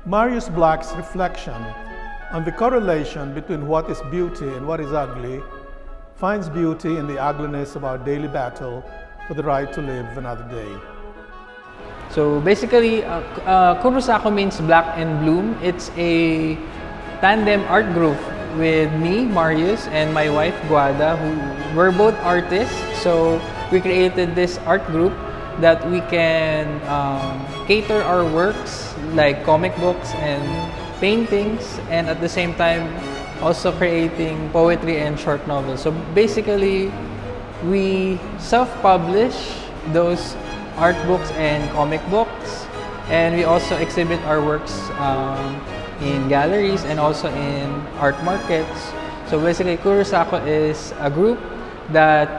Marius Black's reflection on the correlation between what is beauty and what is ugly finds beauty in the ugliness of our daily battle for the right to live another day. So basically, Kuro Saku means black and bloom. It's a tandem art group with me, Marius, and my wife, Guada, who we're both artists. So we created this art group that we can cater our works like comic books and paintings, and at the same time also creating poetry and short novels. So basically, we self-publish those art books and comic books, and we also exhibit our works in galleries and also in art markets. So basically, Kuro Saku is a group that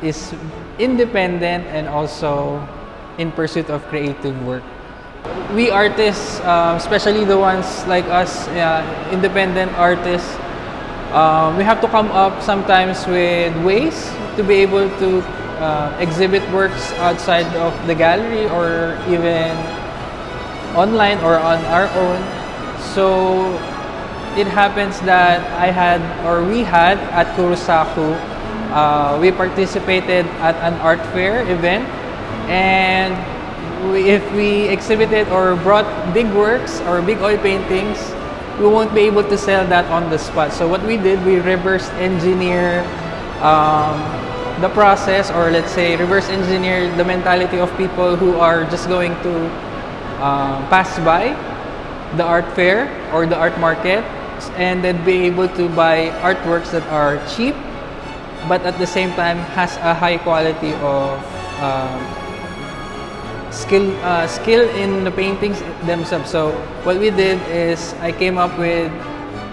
is independent and also in pursuit of creative work. We artists, especially the ones like us, independent artists, we have to come up sometimes with ways to be able to exhibit works outside of the gallery or even online or on our own. So it happens that we had at Kuro Saku, we participated at an art fair event, and if we exhibited or brought big works or big oil paintings, we won't be able to sell that on the spot. So what we did, we reverse engineer the process, or let's say reverse engineer the mentality of people who are just going to pass by the art fair or the art market, and then be able to buy artworks that are cheap but at the same time has a high quality of skill in the paintings themselves. So what we did is I came up with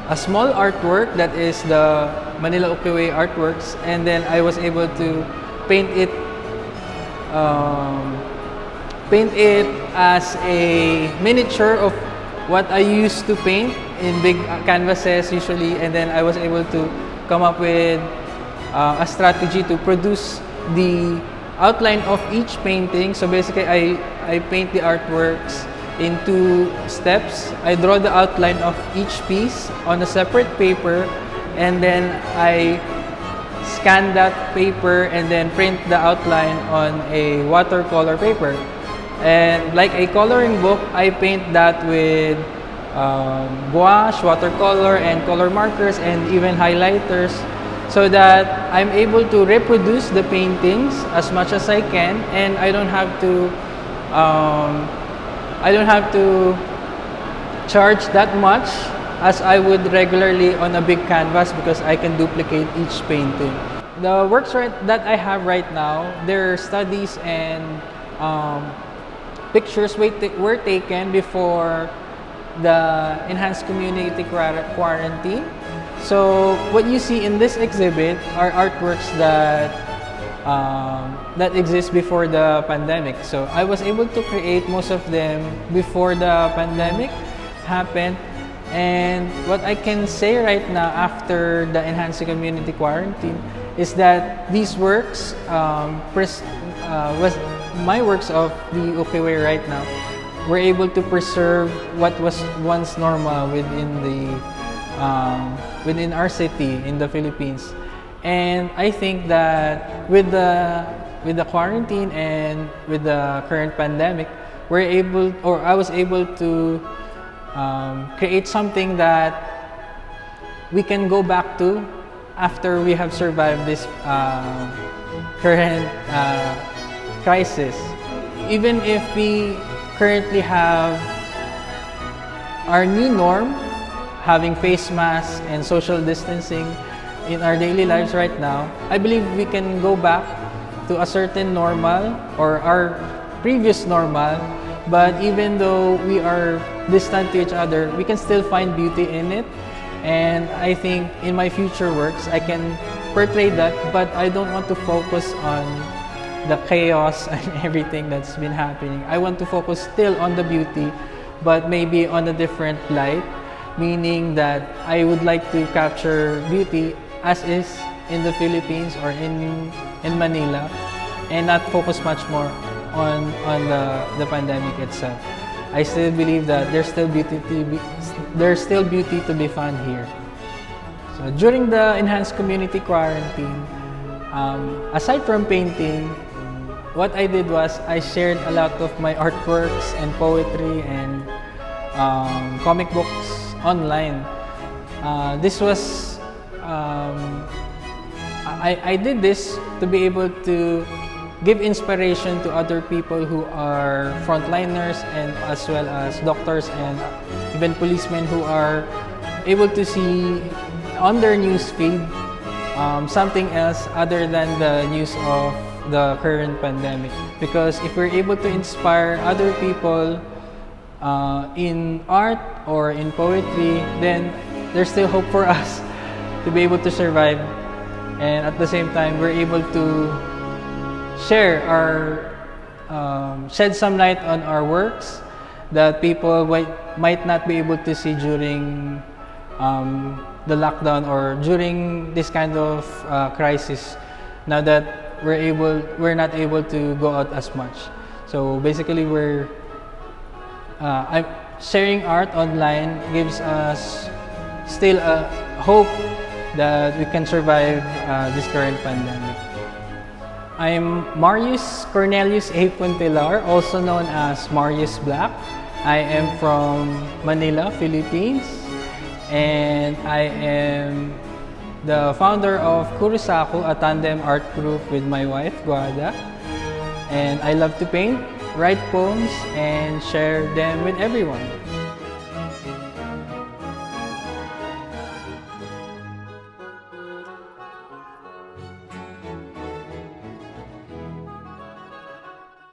a small artwork that is the Manila ukiyo-e artworks, and then I was able to paint it as a miniature of what I used to paint in big canvases usually, and then I was able to come up with a strategy to produce the outline of each painting. So basically, I paint the artworks in 2 steps. I draw the outline of each piece on a separate paper, and then I scan that paper and then print the outline on a watercolor paper. And like a coloring book, I paint that with gouache, watercolor, and color markers, and even highlighters, so that I'm able to reproduce the paintings as much as I can, and I don't have to charge that much as I would regularly on a big canvas, because I can duplicate each painting. The works that I have right now, they're studies and pictures were taken before the enhanced community quarantine. So what you see in this exhibit are artworks that exist before the pandemic. So I was able to create most of them before the pandemic happened. And what I can say right now after the enhanced community quarantine is that these works, was my works of the ukiyo-e right now, were able to preserve what was once normal within our city in the Philippines. And I think that with the quarantine and with the current pandemic, I was able to create something that we can go back to after we have survived this current crisis. Even if we currently have our new norm, having face masks and social distancing in our daily lives right now, I believe we can go back to a certain normal or our previous normal. But even though we are distant to each other, we can still find beauty in it. And I think in my future works, I can portray that, but I don't want to focus on the chaos and everything that's been happening. I want to focus still on the beauty, but maybe on a different light, meaning that I would like to capture beauty as is in the Philippines or in Manila, and not focus much more on the pandemic itself. I still believe that there's still beauty to be found here. So during the enhanced community quarantine, aside from painting, what I did was I shared a lot of my artworks and poetry and comic books online. This was I did this to be able to give inspiration to other people who are frontliners, and as well as doctors and even policemen who are able to see on their news feed something else other than the news of the current pandemic. Because if we're able to inspire other people in art or in poetry, then there's still hope for us to be able to survive. And at the same time, we're able to share our, shed some light on our works that people might not be able to see during the lockdown or during this kind of crisis. Now that we're not able to go out as much. So basically, sharing art online gives us still a hope that we can survive this current pandemic. I'm Marius Cornelius A. Puntelar, also known as Marius Black. I am from Manila, Philippines, and I am the founder of Kuro Saku, a tandem art group with my wife, Guada. And I love to paint, write poems, and share them with everyone.